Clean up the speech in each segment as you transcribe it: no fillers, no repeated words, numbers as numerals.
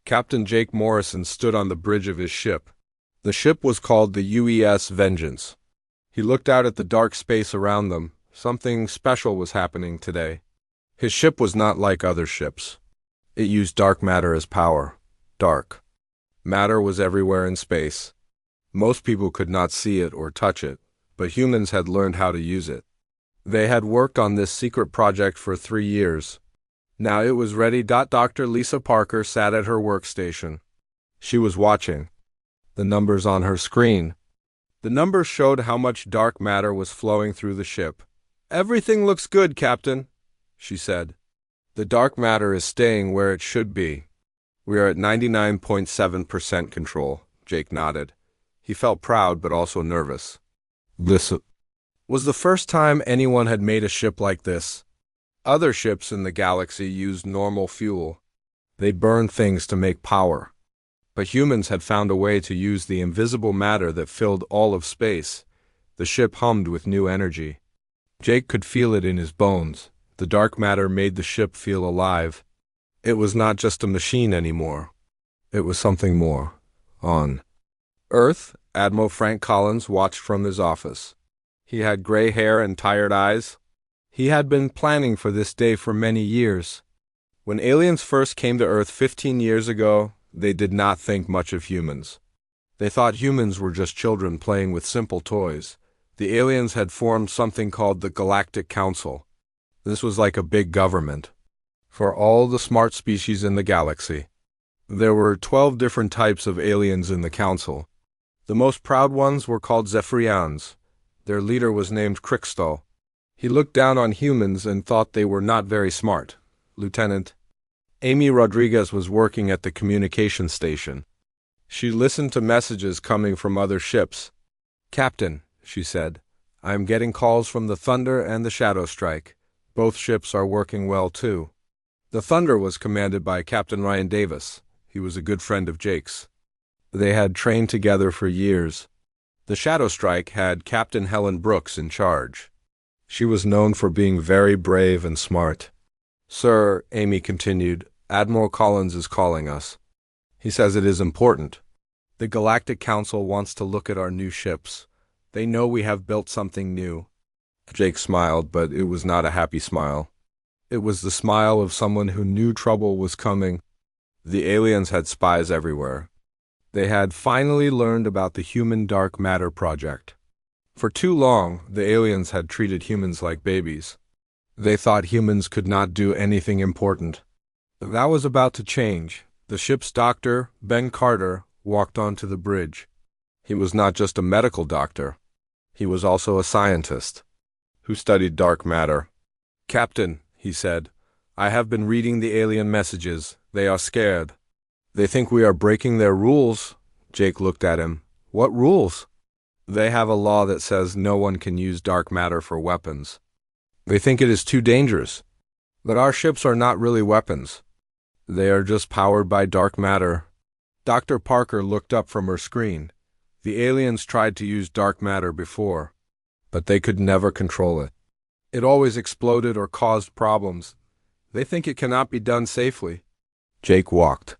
Captain Jake Morrison stood on the bridge of his ship. The ship was called the UES Vengeance. He looked out at the dark space around them. Something special was happening today. His ship was not like other ships. It used dark matter as power. Dark matter was everywhere in space. Most people could not see it or touch it, but humans had learned how to use it. They had worked on this secret project for 3 years. Now it was ready. Dr. Lisa Parker sat at her workstation. She was watching the numbers on her screen. The numbers showed how much dark matter was flowing through the ship. "Everything looks good, Captain," she said. "The dark matter is staying where it should be. We are at 99.7% control," Jake nodded. He felt proud but also nervous. This was the first time anyone had made a ship like this. Other ships in the galaxy used normal fuel. They burned things to make power. But humans had found a way to use the invisible matter that filled all of space. The ship hummed with new energy. Jake could feel it in his bones. The dark matter made the ship feel alive. It was not just a machine anymore. It was something more. On Earth, Admiral Frank Collins watched from his office. He had gray hair and tired eyes. He had been planning for this day for many years. When aliens first came to Earth 15 years ago, they did not think much of humans. They thought humans were just children playing with simple toys. The aliens had formed something called the Galactic Council. This was like a big government for all the smart species in the galaxy. There were 12 different types of aliens in the council. The most proud ones were called Zephyrians. Their leader was named Crystal. He looked down on humans and thought they were not very smart. Lieutenant Amy Rodriguez was working at the communication station. She listened to messages coming from other ships. "Captain," she said, "I am getting calls from the Thunder and the Shadow Strike. Both ships are working well too." The Thunder was commanded by Captain Ryan Davis. He was a good friend of Jake's. They had trained together for years. The Shadow Strike had Captain Helen Brooks in charge. She was known for being very brave and smart. "Sir," Amy continued, "Admiral Collins is calling us. He says it is important. The Galactic Council wants to look at our new ships. They know we have built something new." Jake smiled, but it was not a happy smile. It was the smile of someone who knew trouble was coming. The aliens had spies everywhere. They had finally learned about the Human Dark Matter Project. For too long, the aliens had treated humans like babies. They thought humans could not do anything important. That was about to change. The ship's doctor, Ben Carter, walked onto the bridge. He was not just a medical doctor. He was also a scientist who studied dark matter. "Captain," he said, "I have been reading the alien messages. They are scared. They think we are breaking their rules." Jake looked at him. "What rules?" "They have a law that says no one can use dark matter for weapons. They think it is too dangerous. But our ships are not really weapons. They are just powered by dark matter." Dr. Parker looked up from her screen. The aliens tried to use dark matter before, but they could never control it. It always exploded or caused problems. They think it cannot be done safely. Jake walked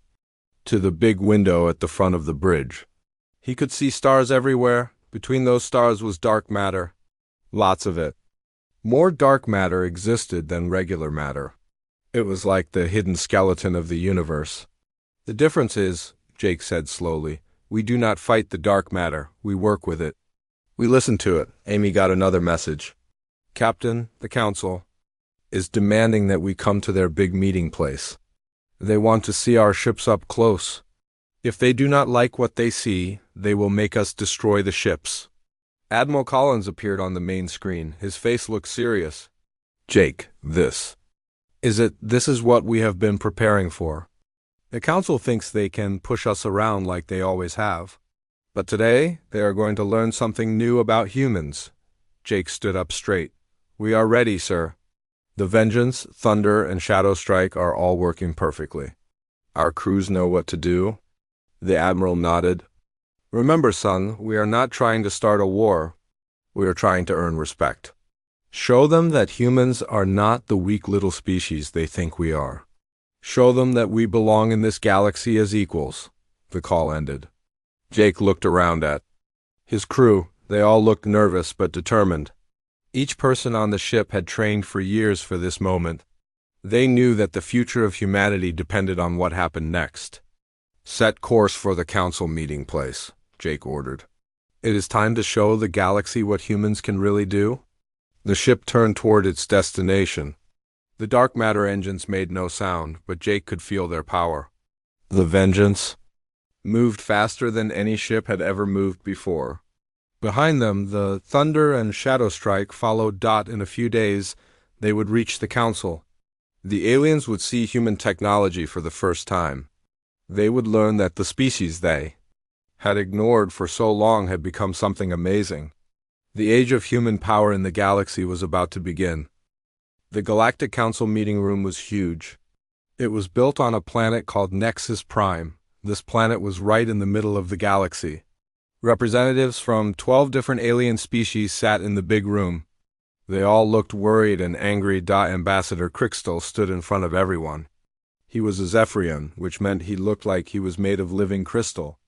to the big window at the front of the bridge. He could see stars everywhere. Between those stars was dark matter. Lots of it. More dark matter existed than regular matter. It was like the hidden skeleton of the universe. "The difference is," Jake said slowly, "we do not fight the dark matter, we work with it. We listen to it." Amy got another message. "Captain, the Council is demanding that we come to their big meeting place. They want to see our ships up close. If they do not like what they see, they will make us destroy the ships." Admiral Collins appeared on the main screen. His face looked serious. "Jake, this is what we have been preparing for. The Council thinks they can push us around like they always have. But today, they are going to learn something new about humans." Jake stood up straight. "We are ready, sir. The Vengeance, Thunder, and Shadow Strike are all working perfectly. Our crews know what to do." The Admiral nodded. "Remember, son, we are not trying to start a war. We are trying to earn respect. Show them that humans are not the weak little species they think we are. Show them that we belong in this galaxy as equals, the call ended. Jake looked around at his crew. They all looked nervous but determined. Each person on the ship had trained for years for this moment. They knew that the future of humanity depended on what happened next. Set course for the council meeting place, Jake ordered. It is time to show the galaxy what humans can really do. The ship turned toward its destination. The dark matter engines made no sound, but Jake could feel their power. The Vengeance moved faster than any ship had ever moved before. Behind them, the Thunder and Shadow Strike followed. In a few days, they would reach the council. The aliens would see human technology for the first time. They would learn that the species they had ignored for so long had become something amazing. The age of human power in the galaxy was about to begin. The Galactic Council meeting room was huge. It was built on a planet called Nexus Prime. This planet was right in the middle of the galaxy. Representatives from 12 different alien species sat in the big room. They all looked worried and angry. Ambassador Crystal stood in front of everyone. He was a Zephyrian, which meant he looked like he was made of living crystal.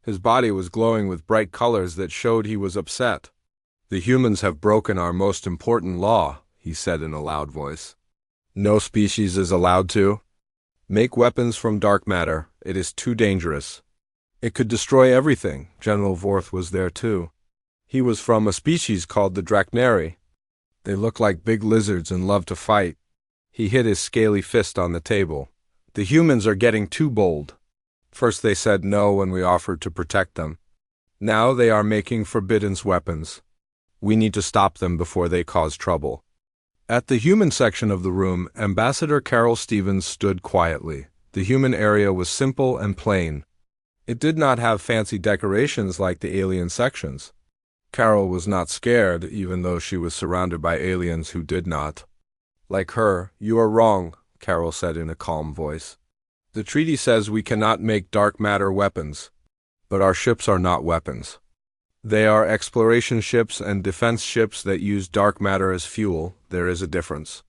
His body was glowing with bright colors that showed he was upset. "The humans have broken our most important law," he said in a loud voice. "No species is allowed to make weapons from dark matter. It is too dangerous. It could destroy everything." General Vorth was there too. He was from a species called the Drachneri. They look like big lizards and love to fight. He hit his scaly fist on the table. "The humans are getting too bold. First they said no when we offered to protect them. Now they are making forbidden weapons. We need to stop them before they cause trouble." At the human section of the room, Ambassador Carol Stevens stood quietly. The human area was simple and plain. It did not have fancy decorations like the alien sections. Carol was not scared, even though she was surrounded by aliens who did not. "Like her, you are wrong," Carol said in a calm voice. "The treaty says we cannot make dark matter weapons. But our ships are not weapons. They are exploration ships and defense ships that use dark matter as fuel. There is a difference."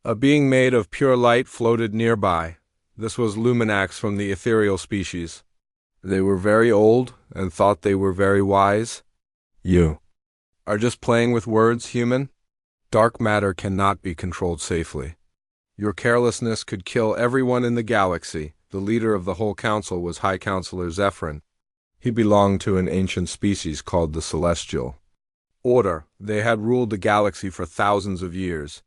A being made of pure light floated nearby. This was Luminax from the ethereal species. They were very old and thought they were very wise. "You are just playing with words, human. Dark matter cannot be controlled safely. Your carelessness could kill everyone in the galaxy." The leader of the whole council was High Counselor Zephyrin. He belonged to an ancient species called the Celestial Order. They had ruled the galaxy for thousands of years.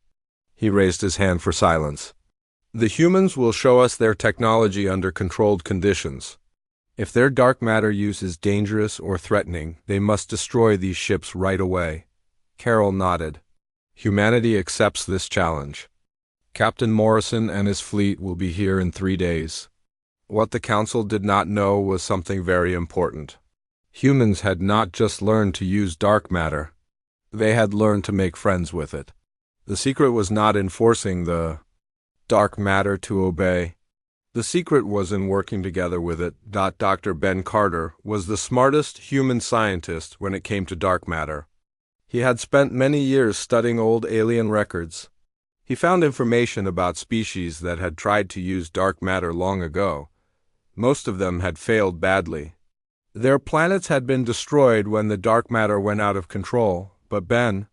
He raised his hand for silence. "The humans will show us their technology under controlled conditions. If their dark matter use is dangerous or threatening, they must destroy these ships right away." Carol nodded. "Humanity accepts this challenge. Captain Morrison and his fleet will be here in 3 days." What the council did not know was something very important. Humans had not just learned to use dark matter. They had learned to make friends with it. The secret was not in forcing the dark matter to obey. The secret was in working together with it. Dr. Ben Carter was the smartest human scientist when it came to dark matter. He had spent many years studying old alien records. He found information about species that had tried to use dark matter long ago. Most of them had failed badly. Their planets had been destroyed when the dark matter went out of control, but Ben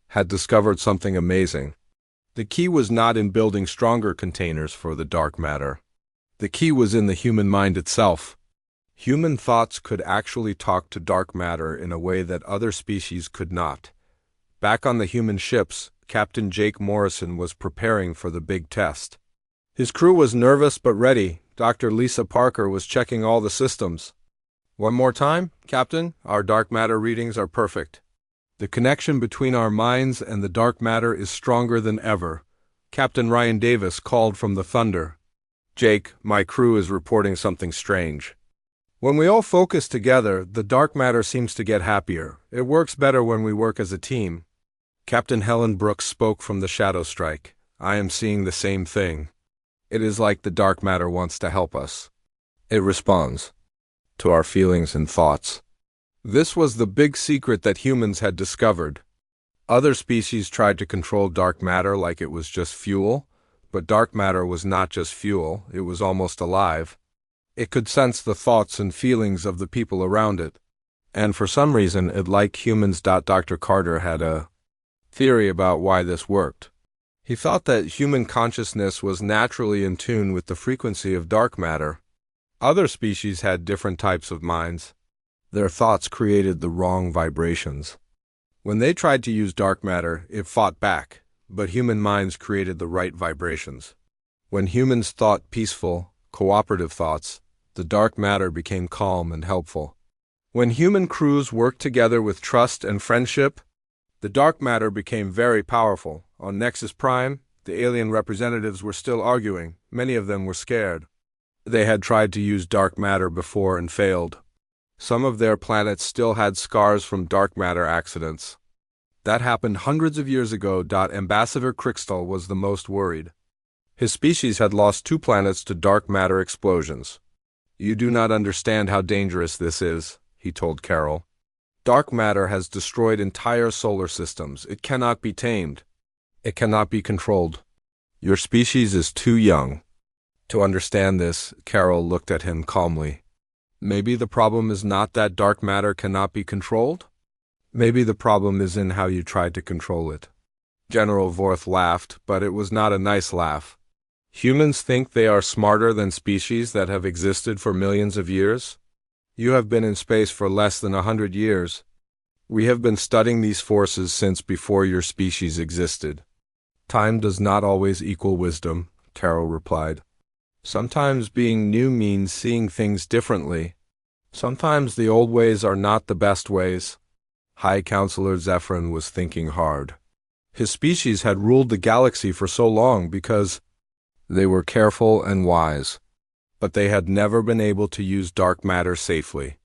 had discovered something amazing. The key was not in building stronger containers for the dark matter. The key was in the human mind itself. Human thoughts could actually talk to dark matter in a way that other species could not. Back on the human ships, Captain Jake Morrison was preparing for the big test. His crew was nervous but ready. Dr. Lisa Parker was checking all the systems. "One more time, Captain. Our dark matter readings are perfect. The connection between our minds and the dark matter is stronger than ever." Captain Ryan Davis called from the Thunder. "Jake, my crew is reporting something strange. When we all focus together, the dark matter seems to get happier. It works better when we work as a team." Captain Helen Brooks spoke from the Shadow Strike. "I am seeing the same thing. It is like the dark matter wants to help us. It responds to our feelings and thoughts." This was the big secret that humans had discovered. Other species tried to control dark matter like it was just fuel, But dark matter was not just fuel, it was almost alive. It could sense the thoughts and feelings of the people around it. And for some reason, it liked humans. Dr. Carter had a theory about why this worked. He thought that human consciousness was naturally in tune with the frequency of dark matter. Other species had different types of minds. Their thoughts created the wrong vibrations. When they tried to use dark matter, it fought back, but human minds created the right vibrations. When humans thought peaceful, cooperative thoughts, the dark matter became calm and helpful. When human crews worked together with trust and friendship, the dark matter became very powerful. On Nexus Prime, the alien representatives were still arguing. Many of them were scared. They had tried to use dark matter before and failed. Some of their planets still had scars from dark matter accidents. That happened hundreds of years ago. Ambassador Crystal was the most worried. His species had lost 2 planets to dark matter explosions. "You do not understand how dangerous this is," he told Carol. "Dark matter has destroyed entire solar systems. It cannot be tamed. It cannot be controlled. Your species is too young to understand this." Carol looked at him calmly. "Maybe the problem is not that dark matter cannot be controlled? Maybe the problem is in how you tried to control it." General Vorth laughed, but it was not a nice laugh. "Humans think they are smarter than species that have existed for millions of years? You have been in space for less than 100 years. We have been studying these forces since before your species existed." "Time does not always equal wisdom," Carol replied. "Sometimes being new means seeing things differently. Sometimes the old ways are not the best ways." High Counselor Zephyrin was thinking hard. His species had ruled the galaxy for so long because they were careful and wise. But they had never been able to use dark matter safely.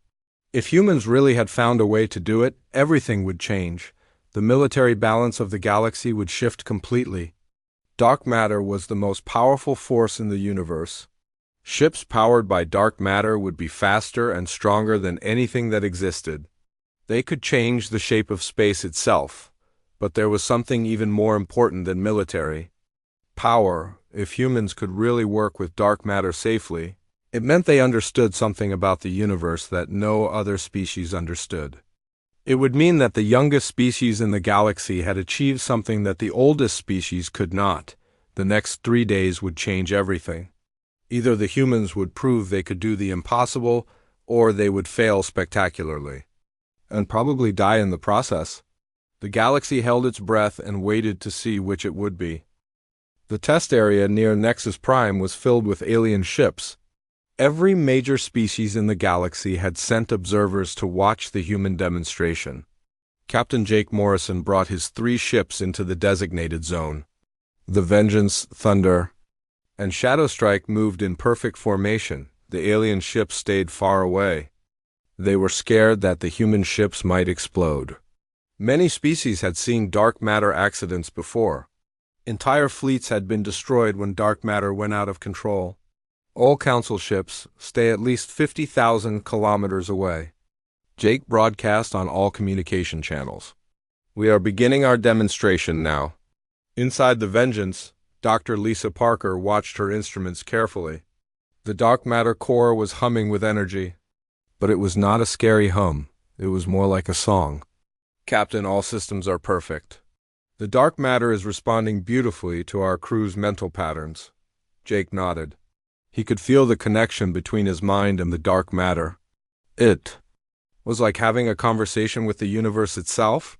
If humans really had found a way to do it, everything would change. The military balance of the galaxy would shift completely. Dark matter was the most powerful force in the universe. Ships powered by dark matter would be faster and stronger than anything that existed. They could change the shape of space itself. But there was something even more important than military power. If humans could really work with dark matter safely, it meant they understood something about the universe that no other species understood. It would mean that the youngest species in the galaxy had achieved something that the oldest species could not. The next 3 days would change everything. Either the humans would prove they could do the impossible, or they would fail spectacularly, and probably die in the process. The galaxy held its breath and waited to see which it would be. The test area near Nexus Prime was filled with alien ships. Every major species in the galaxy had sent observers to watch the human demonstration. Captain Jake Morrison brought his 3 ships into the designated zone. The Vengeance, Thunder, and Shadowstrike moved in perfect formation. The alien ships stayed far away. They were scared that the human ships might explode. Many species had seen dark matter accidents before. Entire fleets had been destroyed when dark matter went out of control. All council ships stay at least 50,000 kilometers away. Jake broadcast on all communication channels. "We are beginning our demonstration now." Inside the Vengeance, Dr. Lisa Parker watched her instruments carefully. The dark matter core was humming with energy. But it was not a scary hum. It was more like a song. "Captain, all systems are perfect. The dark matter is responding beautifully to our crew's mental patterns." Jake nodded. He could feel the connection between his mind and the dark matter. It was like having a conversation with the universe itself.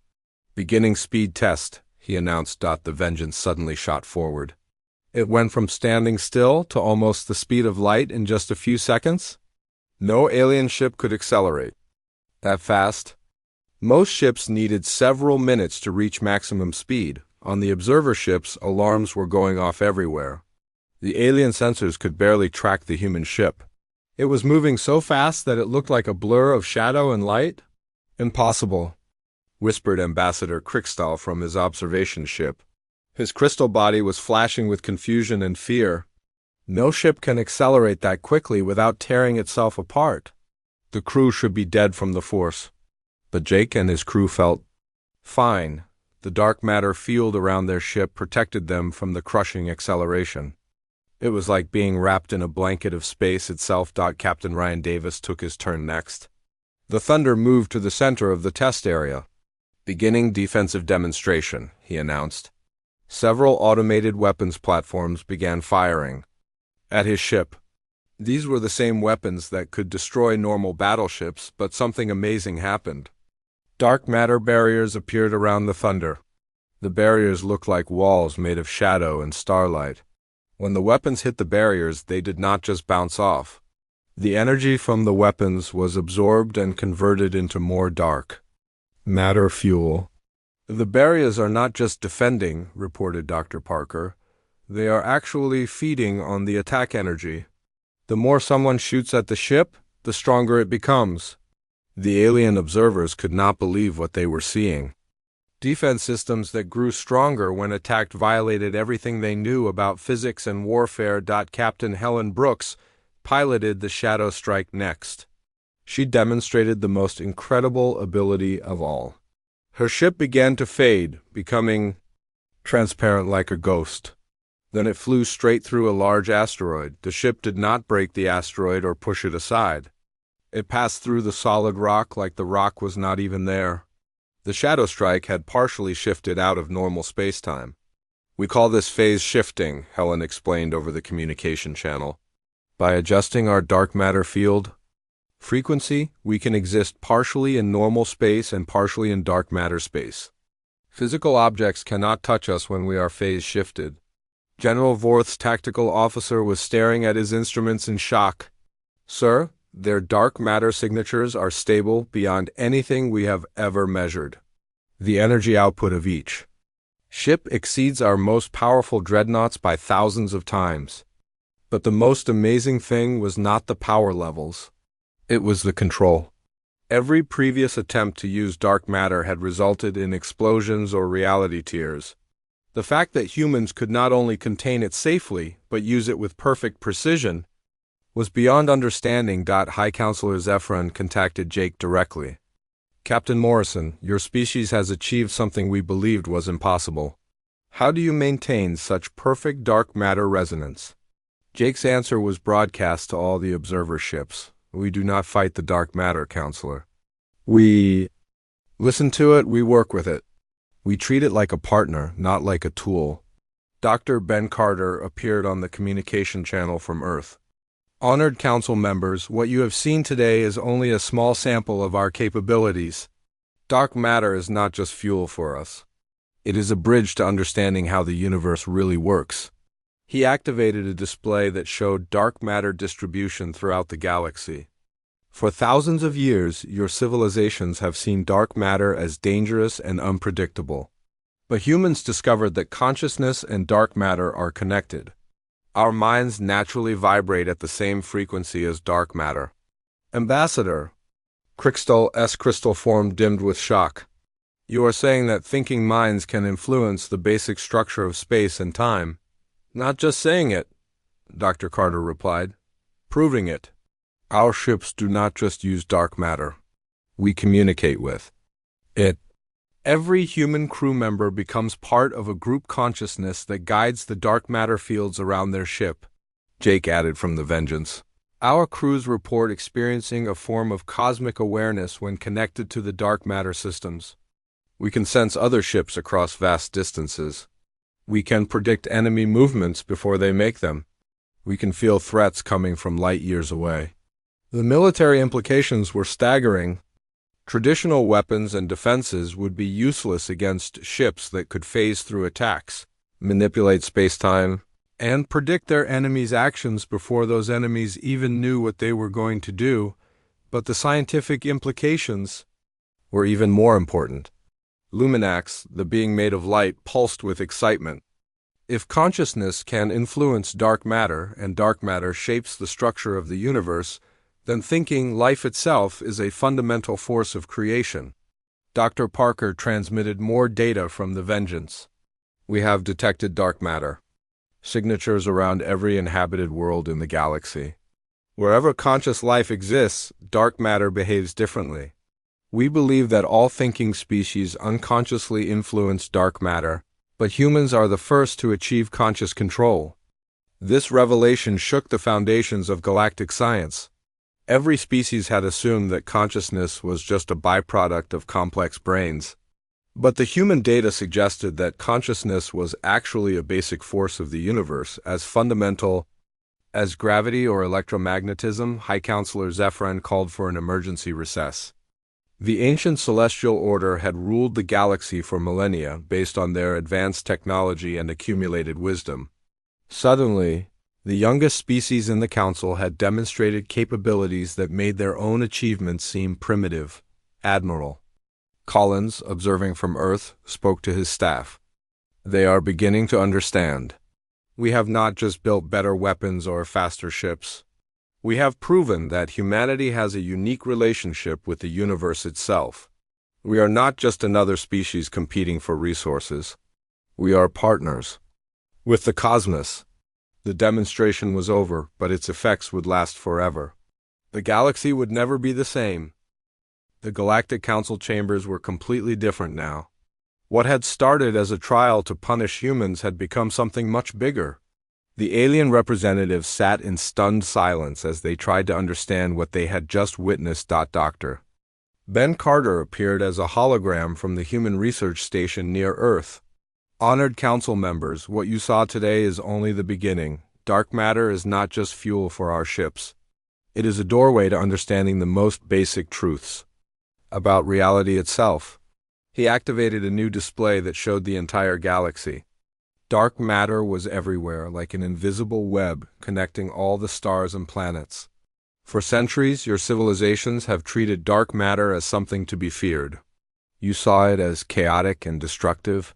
"Beginning speed test," he announced. The Vengeance suddenly shot forward. It went from standing still to almost the speed of light in just a few seconds. No alien ship could accelerate that fast. Most ships needed several minutes to reach maximum speed. On the observer ships, alarms were going off everywhere. The alien sensors could barely track the human ship. It was moving so fast that it looked like a blur of shadow and light. "Impossible," whispered Ambassador Crystal from his observation ship. His crystal body was flashing with confusion and fear. "No ship can accelerate that quickly without tearing itself apart. The crew should be dead from the force." But Jake and his crew felt fine. The dark matter field around their ship protected them from the crushing acceleration. It was like being wrapped in a blanket of space itself. Captain Ryan Davis took his turn next. The Thunder moved to the center of the test area. "Beginning defensive demonstration," he announced. Several automated weapons platforms began firing at his ship. These were the same weapons that could destroy normal battleships, but something amazing happened. Dark matter barriers appeared around the Thunder. The barriers looked like walls made of shadow and starlight. When the weapons hit the barriers, they did not just bounce off. The energy from the weapons was absorbed and converted into more dark matter fuel. "The barriers are not just defending," reported Dr. Parker. "They are actually feeding on the attack energy. The more someone shoots at the ship, the stronger it becomes." The alien observers could not believe what they were seeing. Defense systems that grew stronger when attacked violated everything they knew about physics and warfare. Captain Helen Brooks piloted the Shadow Strike next. She demonstrated the most incredible ability of all. Her ship began to fade, becoming transparent like a ghost. Then it flew straight through a large asteroid. The ship did not break the asteroid or push it aside. It passed through the solid rock like the rock was not even there. The shadow strike had partially shifted out of normal space-time. "We call this phase shifting," Helen explained over the communication channel. "By adjusting our dark matter field frequency, we can exist partially in normal space and partially in dark matter space. Physical objects cannot touch us when we are phase shifted." General Vorth's tactical officer was staring at his instruments in shock. "Sir, their dark matter signatures are stable beyond anything we have ever measured. The energy output of each ship exceeds our most powerful dreadnoughts by thousands of times." But the most amazing thing was not the power levels. It was the control. Every previous attempt to use dark matter had resulted in explosions or reality tears. The fact that humans could not only contain it safely, but use it with perfect precision, was beyond understanding. High Counselor Zephyrin contacted Jake directly. "Captain Morrison, your species has achieved something we believed was impossible. How do you maintain such perfect dark matter resonance?" Jake's answer was broadcast to all the observer ships. "We do not fight the dark matter, Counselor. We listen to it, we work with it. We treat it like a partner, not like a tool." Dr. Ben Carter appeared on the communication channel from Earth. "Honored Council members, what you have seen today is only a small sample of our capabilities. Dark matter is not just fuel for us. It is a bridge to understanding how the universe really works." He activated a display that showed dark matter distribution throughout the galaxy. "For thousands of years, your civilizations have seen dark matter as dangerous and unpredictable. But humans discovered that consciousness and dark matter are connected. Our minds naturally vibrate at the same frequency as dark matter." "Ambassador," Crystal's crystal form dimmed with shock. "You are saying that thinking minds can influence the basic structure of space and time?" "Not just saying it," Dr. Carter replied. "Proving it. Our ships do not just use dark matter. We communicate with it. Every human crew member becomes part of a group consciousness that guides the dark matter fields around their ship," Jake added from the Vengeance. "Our crews report experiencing a form of cosmic awareness when connected to the dark matter systems. We can sense other ships across vast distances. We can predict enemy movements before they make them. We can feel threats coming from light years away." The military implications were staggering. Traditional weapons and defenses would be useless against ships that could phase through attacks, manipulate space-time, and predict their enemies' actions before those enemies even knew what they were going to do. But the scientific implications were even more important. Luminax, the being made of light, pulsed with excitement. If consciousness can influence dark matter, and dark matter shapes the structure of the universe, then thinking life itself is a fundamental force of creation. Dr. Parker transmitted more data from the Vengeance. "We have detected dark matter signatures around every inhabited world in the galaxy. Wherever conscious life exists, dark matter behaves differently. We believe that all thinking species unconsciously influence dark matter, but humans are the first to achieve conscious control. This revelation shook the foundations of galactic science. Every species had assumed that consciousness was just a byproduct of complex brains. But the human data suggested that consciousness was actually a basic force of the universe, as fundamental as gravity or electromagnetism. High Counselor Zephyrin called for an emergency recess. The ancient celestial order had ruled the galaxy for millennia based on their advanced technology and accumulated wisdom. Suddenly, the youngest species in the council had demonstrated capabilities that made their own achievements seem primitive. Admiral Collins, observing from Earth, spoke to his staff. They are beginning to understand. We have not just built better weapons or faster ships. We have proven that humanity has a unique relationship with the universe itself. We are not just another species competing for resources. We are partners. With the cosmos, the demonstration was over, but its effects would last forever. The galaxy would never be the same. The Galactic Council chambers were completely different now. What had started as a trial to punish humans had become something much bigger. The alien representatives sat in stunned silence as they tried to understand what they had just witnessed. Dr. Ben Carter appeared as a hologram from the Human Research Station near Earth. Honored council members, what you saw today is only the beginning. Dark matter is not just fuel for our ships. It is a doorway to understanding the most basic truths about reality itself. He activated a new display that showed the entire galaxy. Dark matter was everywhere, like an invisible web connecting all the stars and planets. For centuries, your civilizations have treated dark matter as something to be feared. You saw it as chaotic and destructive,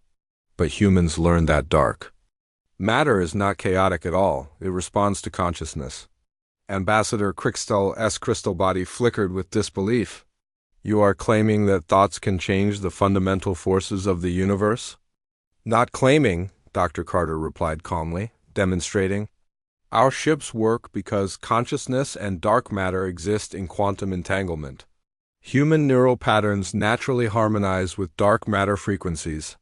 but humans learned that dark matter is not chaotic at all. It responds to consciousness. Ambassador Crystal's crystal body flickered with disbelief. You are claiming that thoughts can change the fundamental forces of the universe? Not claiming, Dr. Carter replied calmly, demonstrating. Our ships work because consciousness and dark matter exist in quantum entanglement. Human neural patterns naturally harmonize with dark matter frequencies.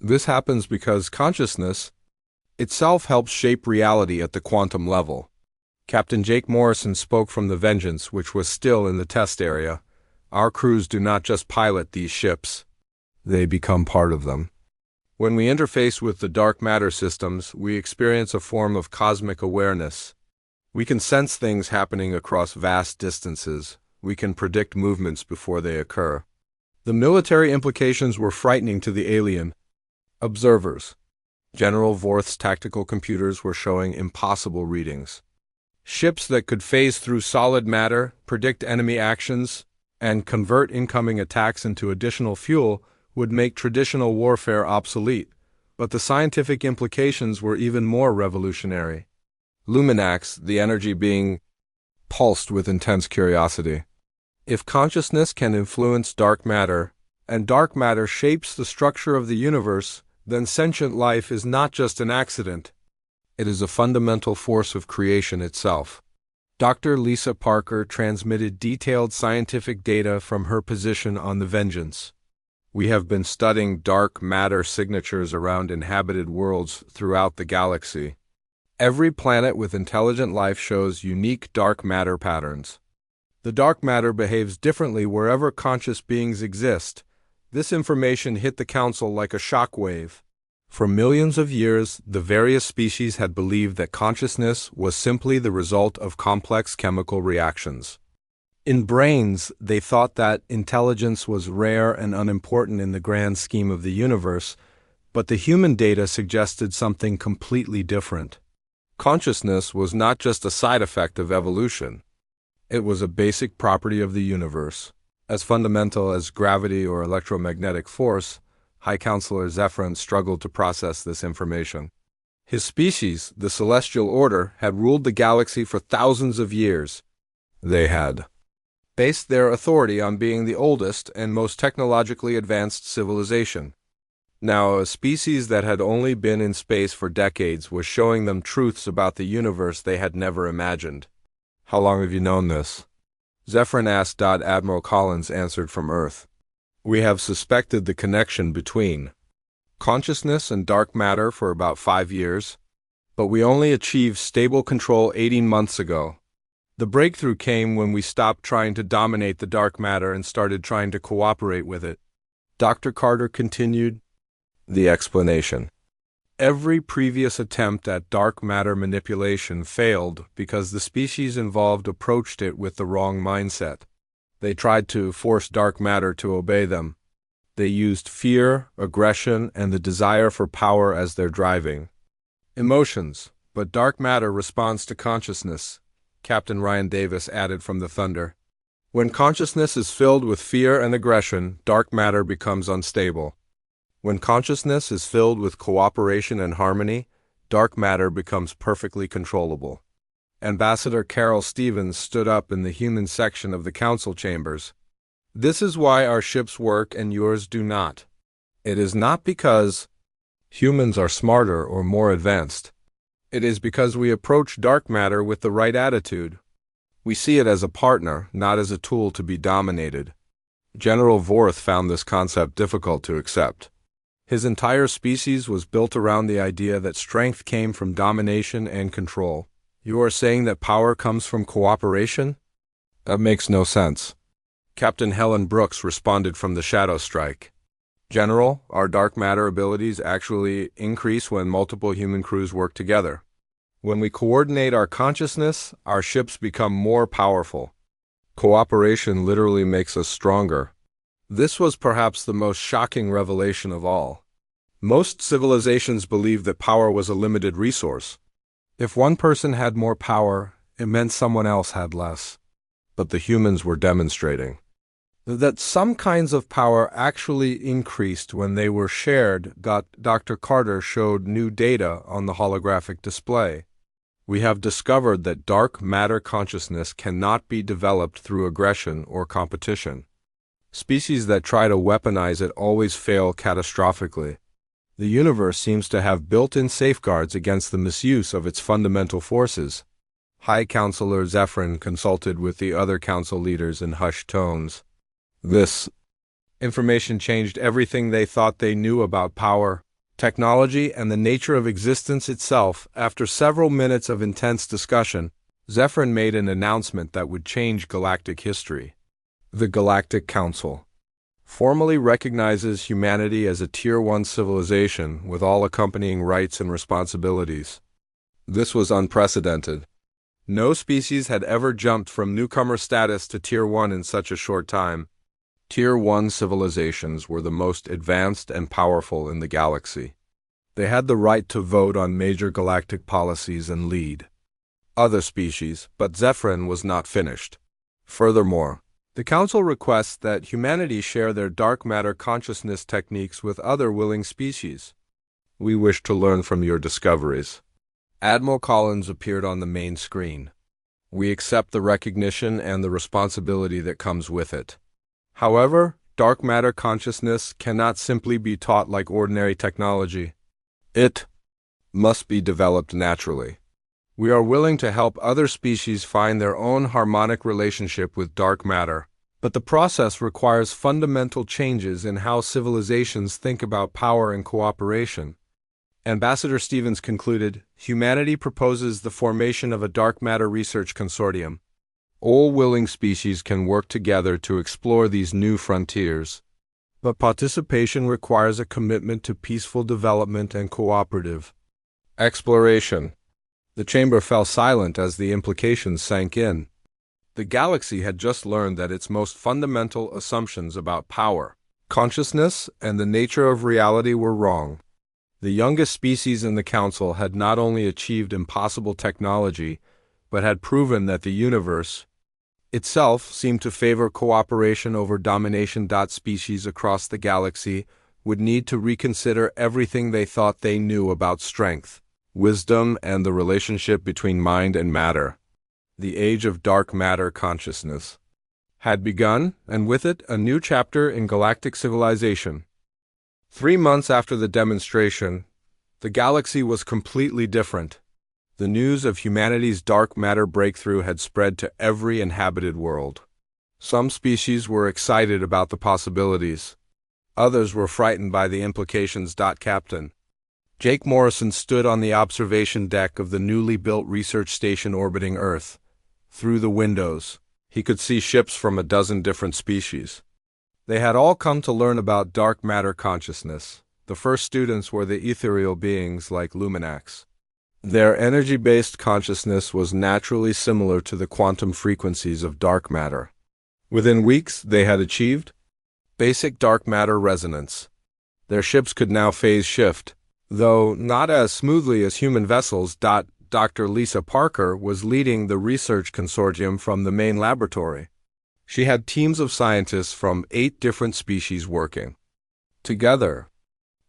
This happens because consciousness itself helps shape reality at the quantum level. Captain Jake Morrison spoke from the Vengeance, which was still in the test area. Our crews do not just pilot these ships. They become part of them. When we interface with the dark matter systems, we experience a form of cosmic awareness. We can sense things happening across vast distances. We can predict movements before they occur. The military implications were frightening to the alien observers. General Vorth's tactical computers were showing impossible readings. Ships that could phase through solid matter, predict enemy actions, and convert incoming attacks into additional fuel would make traditional warfare obsolete. But the scientific implications were even more revolutionary. Luminax, the energy being, pulsed with intense curiosity. If consciousness can influence dark matter, and dark matter shapes the structure of the universe, then sentient life is not just an accident. It is a fundamental force of creation itself. Dr. Lisa Parker transmitted detailed scientific data from her position on the Vengeance. We have been studying dark matter signatures around inhabited worlds throughout the galaxy. Every planet with intelligent life shows unique dark matter patterns. The dark matter behaves differently wherever conscious beings exist. This information hit the Council like a shock wave. For millions of years, the various species had believed that consciousness was simply the result of complex chemical reactions. In brains, they thought that intelligence was rare and unimportant in the grand scheme of the universe, but the human data suggested something completely different. Consciousness was not just a side effect of evolution. It was a basic property of the universe. As fundamental as gravity or electromagnetic force, High Counselor Zephyrin struggled to process this information. His species, the Celestial Order, had ruled the galaxy for thousands of years. They had based their authority on being the oldest and most technologically advanced civilization. Now, a species that had only been in space for decades was showing them truths about the universe they had never imagined. How long have you known this? Zephyrin asked. Admiral Collins answered from Earth. We have suspected the connection between consciousness and dark matter for about 5 years, but we only achieved stable control 18 months ago. The breakthrough came when we stopped trying to dominate the dark matter and started trying to cooperate with it. Dr. Carter continued. The explanation. Every previous attempt at dark matter manipulation failed because the species involved approached it with the wrong mindset. They tried to force dark matter to obey them. They used fear, aggression, and the desire for power as their driving emotions, but dark matter responds to consciousness, Captain Ryan Davis added from the Thunder. When consciousness is filled with fear and aggression, dark matter becomes unstable. When consciousness is filled with cooperation and harmony, dark matter becomes perfectly controllable. Ambassador Carol Stevens stood up in the human section of the council chambers. This is why our ships work and yours do not. It is not because humans are smarter or more advanced. It is because we approach dark matter with the right attitude. We see it as a partner, not as a tool to be dominated. General Vorth found this concept difficult to accept. His entire species was built around the idea that strength came from domination and control. You are saying that power comes from cooperation? That makes no sense. Captain Helen Brooks responded from the Shadow Strike. General, our dark matter abilities actually increase when multiple human crews work together. When we coordinate our consciousness, our ships become more powerful. Cooperation literally makes us stronger. This was perhaps the most shocking revelation of all. Most civilizations believed that power was a limited resource. If one person had more power, it meant someone else had less. But the humans were demonstrating that some kinds of power actually increased when they were shared. Dr. Carter showed new data on the holographic display. We have discovered that dark matter consciousness cannot be developed through aggression or competition. Species that try to weaponize it always fail catastrophically. The universe seems to have built-in safeguards against the misuse of its fundamental forces. High Counselor Zephyrin consulted with the other council leaders in hushed tones. This information changed everything they thought they knew about power, technology, and the nature of existence itself. After several minutes of intense discussion, Zephyrin made an announcement that would change galactic history. The Galactic Council formally recognizes humanity as a Tier 1 civilization with all accompanying rights and responsibilities. This was unprecedented. No species had ever jumped from newcomer status to Tier 1 in such a short time. Tier 1 civilizations were the most advanced and powerful in the galaxy. They had the right to vote on major galactic policies and lead other species, but Zephyrin was not finished. Furthermore, the Council requests that humanity share their dark matter consciousness techniques with other willing species. We wish to learn from your discoveries. Admiral Collins appeared on the main screen. We accept the recognition and the responsibility that comes with it. However, dark matter consciousness cannot simply be taught like ordinary technology. It must be developed naturally. We are willing to help other species find their own harmonic relationship with dark matter, but the process requires fundamental changes in how civilizations think about power and cooperation. Ambassador Stevens concluded, humanity proposes the formation of a dark matter research consortium. All willing species can work together to explore these new frontiers, but participation requires a commitment to peaceful development and cooperative exploration. The chamber fell silent as the implications sank in. The galaxy had just learned that its most fundamental assumptions about power, consciousness, and the nature of reality were wrong. The youngest species in the Council had not only achieved impossible technology, but had proven that the universe itself seemed to favor cooperation over domination. Species across the galaxy would need to reconsider everything they thought they knew about strength, wisdom, and the relationship between mind and matter. The age of dark matter consciousness had begun, and with it, a new chapter in galactic civilization. 3 months after the demonstration, the galaxy was completely different. The news of humanity's dark matter breakthrough had spread to every inhabited world. Some species were excited about the possibilities. Others were frightened by the implications. Captain Jake Morrison stood on the observation deck of the newly built research station orbiting Earth. Through the windows, he could see ships from a dozen different species. They had all come to learn about dark matter consciousness. The first students were the ethereal beings like Luminax. Their energy-based consciousness was naturally similar to the quantum frequencies of dark matter. Within weeks, they had achieved basic dark matter resonance. Their ships could now phase shift, though not as smoothly as human vessels. Dr. Lisa Parker was leading the research consortium from the main laboratory. She had teams of scientists from 8 different species working together.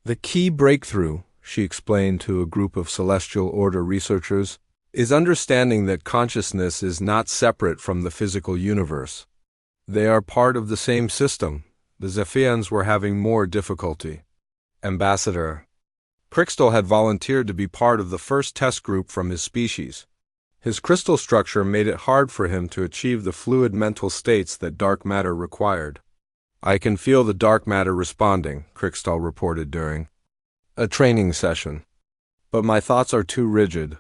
The key breakthrough, she explained to a group of Celestial Order researchers, is understanding that consciousness is not separate from the physical universe. They are part of the same system. The Zephians were having more difficulty. Ambassador Crystal had volunteered to be part of the first test group from his species. His crystal structure made it hard for him to achieve the fluid mental states that dark matter required. I can feel the dark matter responding, Crystal reported during a training session. But my thoughts are too rigid.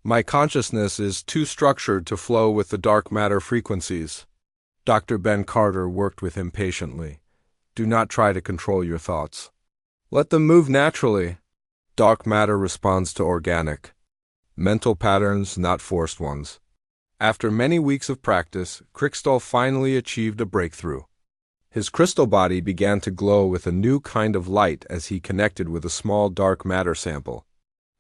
My consciousness is too structured to flow with the dark matter frequencies. Dr. Ben Carter worked with him patiently. Do not try to control your thoughts. Let them move naturally. Dark matter responds to organic mental patterns, not forced ones. After many weeks of practice, Crystal finally achieved a breakthrough. His crystal body began to glow with a new kind of light as he connected with a small dark matter sample.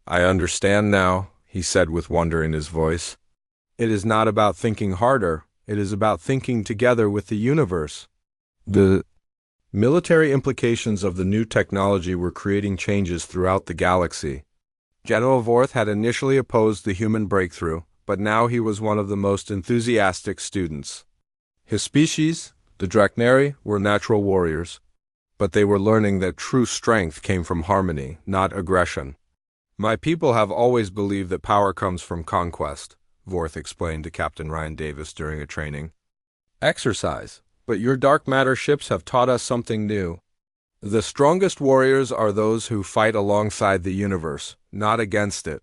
I understand now, he said with wonder in his voice. It is not about thinking harder, it is about thinking together with the universe. The military implications of the new technology were creating changes throughout the galaxy. General Vorth had initially opposed the human breakthrough, but now he was one of the most enthusiastic students. His species, the Drakneri, were natural warriors, but they were learning that true strength came from harmony, not aggression. My people have always believed that power comes from conquest, Vorth explained to Captain Ryan Davis during a training exercise. But your dark matter ships have taught us something new. The strongest warriors are those who fight alongside the universe, not against it.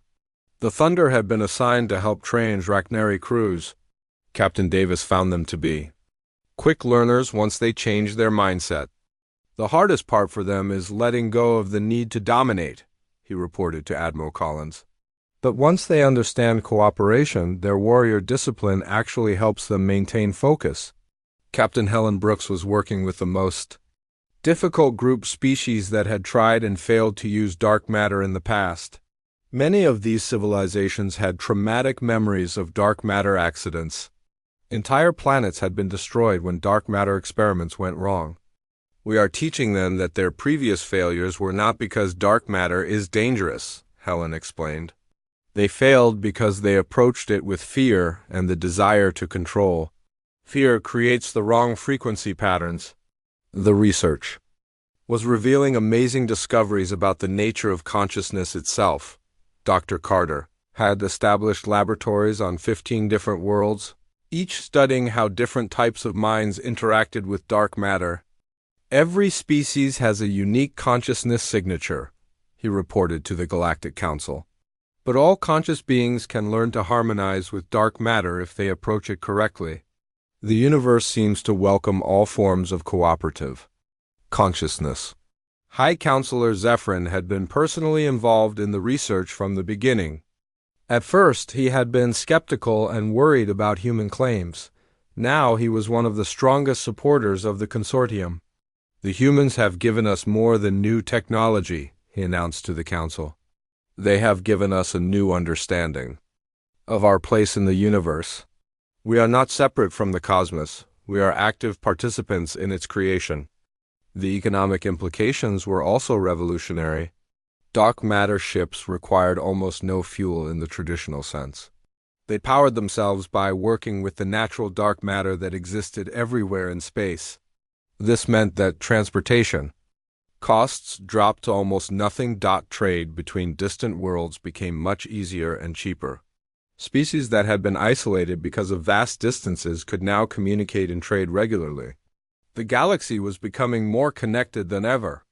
The Thunder had been assigned to help train Drakneri crews. Captain Davis found them to be quick learners once they change their mindset. The hardest part for them is letting go of the need to dominate, he reported to Admiral Collins. But once they understand cooperation, their warrior discipline actually helps them maintain focus. Captain Helen Brooks was working with the most difficult group species that had tried and failed to use dark matter in the past. Many of these civilizations had traumatic memories of dark matter accidents. Entire planets had been destroyed when dark matter experiments went wrong. We are teaching them that their previous failures were not because dark matter is dangerous, Helen explained. They failed because they approached it with fear and the desire to control. Fear creates the wrong frequency patterns. The research was revealing amazing discoveries about the nature of consciousness itself. Dr. Carter had established laboratories on 15 different worlds, each studying how different types of minds interacted with dark matter. Every species has a unique consciousness signature, he reported to the Galactic Council. But all conscious beings can learn to harmonize with dark matter if they approach it correctly. The universe seems to welcome all forms of cooperative consciousness. High Counselor Zephyrin had been personally involved in the research from the beginning. At first, he had been skeptical and worried about human claims. Now he was one of the strongest supporters of the consortium. The humans have given us more than new technology, he announced to the Council. They have given us a new understanding of our place in the universe. We are not separate from the cosmos. We are active participants in its creation. The economic implications were also revolutionary. Dark matter ships required almost no fuel in the traditional sense. They powered themselves by working with the natural dark matter that existed everywhere in space. This meant that transportation costs dropped to almost nothing. Trade between distant worlds became much easier and cheaper. Species that had been isolated because of vast distances could now communicate and trade regularly. The galaxy was becoming more connected than ever.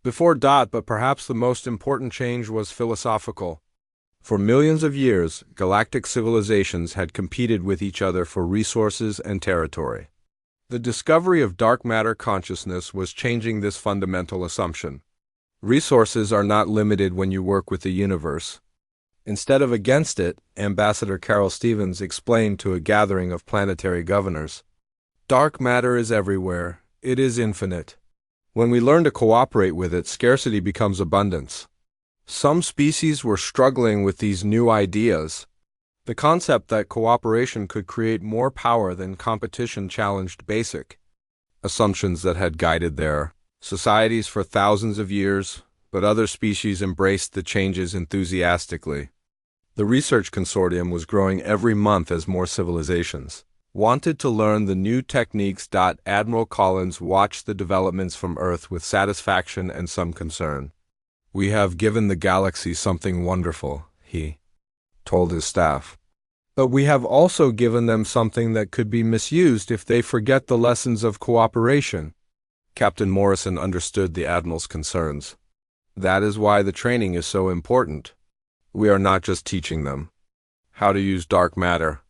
But perhaps the most important change was philosophical. For millions of years, galactic civilizations had competed with each other for resources and territory. The discovery of dark matter consciousness was changing this fundamental assumption. Resources are not limited when you work with the universe. Instead of against it, Ambassador Carol Stevens explained to a gathering of planetary governors. Dark matter is everywhere. It is infinite. When we learn to cooperate with it, scarcity becomes abundance. Some species were struggling with these new ideas. The concept that cooperation could create more power than competition challenged basic assumptions that had guided their societies for thousands of years, but other species embraced the changes enthusiastically. The research consortium was growing every month as more civilizations wanted to learn the new techniques. Admiral Collins watched the developments from Earth with satisfaction and some concern. "We have given the galaxy something wonderful," he told his staff. "But we have also given them something that could be misused if they forget the lessons of cooperation." Captain Morrison understood the Admiral's concerns. "That is why the training is so important. We are not just teaching them how to use dark matter.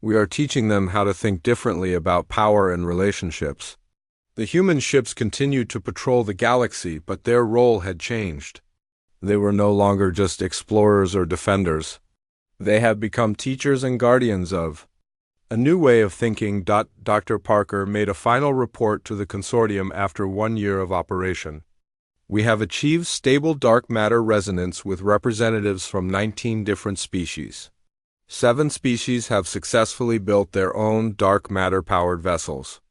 We are teaching them how to think differently about power and relationships." The human ships continued to patrol the galaxy, but their role had changed. They were no longer just explorers or defenders. They have become teachers and guardians of a new way of thinking. Dr. Parker made a final report to the consortium after 1 year of operation. "We have achieved stable dark matter resonance with representatives from 19 different species. 7 species have successfully built their own dark matter-powered vessels.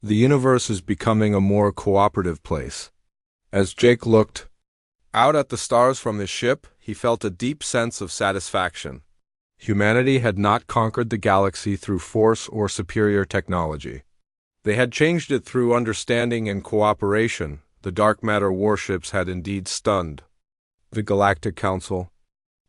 The universe is becoming a more cooperative place." As Jake looked out at the stars from his ship, he felt a deep sense of satisfaction. Humanity had not conquered the galaxy through force or superior technology. They had changed it through understanding and cooperation. The dark matter warships had indeed stunned the Galactic Council.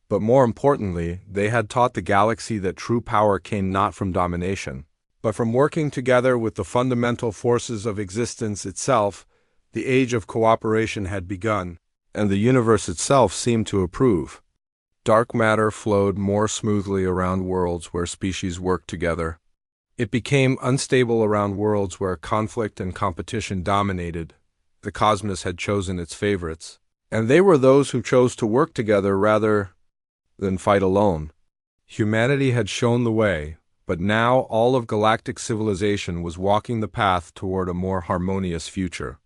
But more importantly, they had taught the galaxy that true power came not from domination, but from working together with the fundamental forces of existence itself. The age of cooperation had begun, and the universe itself seemed to approve. Dark matter flowed more smoothly around worlds where species worked together. It became unstable around worlds where conflict and competition dominated. The cosmos had chosen its favorites, and they were those who chose to work together rather than fight alone. Humanity had shown the way, but now all of galactic civilization was walking the path toward a more harmonious future.